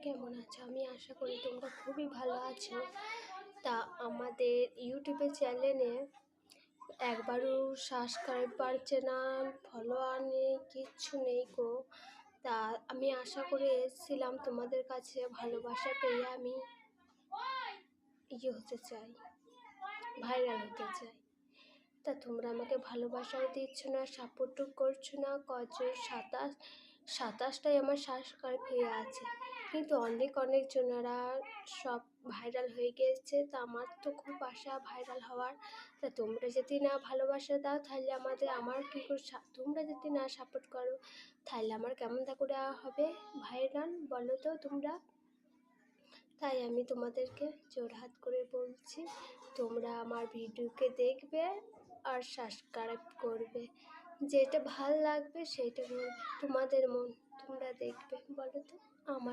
কেমন আছো? আমি আশা করি তোমরা খুবই ভালো আছো। তা আমাদের ইউটিউবের চ্যানেলে একবারও সাবস্ক্রাইব বাড়ছে না, ফলোয়ার নেই, কিচ্ছু নেই গো। তা আমি আশা করে এসেছিলাম তোমাদের কাছে, ভালোবাসা পেয়ে আমি হতে চাই, ভাইরাল হতে চাই। তা তোমরা আমাকে ভালোবাসাও দিচ্ছ না, সাপোর্টও করছো না। সাতাশটাই আমার সাবস্ক্রাইব হয়ে আছে, কিন্তু অনেক জনেরা সব ভাইরাল হয়ে গিয়েছে। তা আমার তো খুব আশা ভাইরাল হওয়ার। তা তোমরা যদি না ভালোবাসা দাও তাহলে আমার কী করে, তোমরা যদি না সাপোর্ট করো তাহলে আমার কেমন করে হবে ভাইরাল, বলো তো তোমরা। তাই আমি তোমাদেরকে জোরহাত করে বলছি, তোমরা আমার ভিডিওকে দেখবে আর সাবস্ক্রাইব করবে। যেটা ভাল লাগবে সেইটা বলবে, তোমাদের মন, তোমরা দেখবে। বলো তো আমার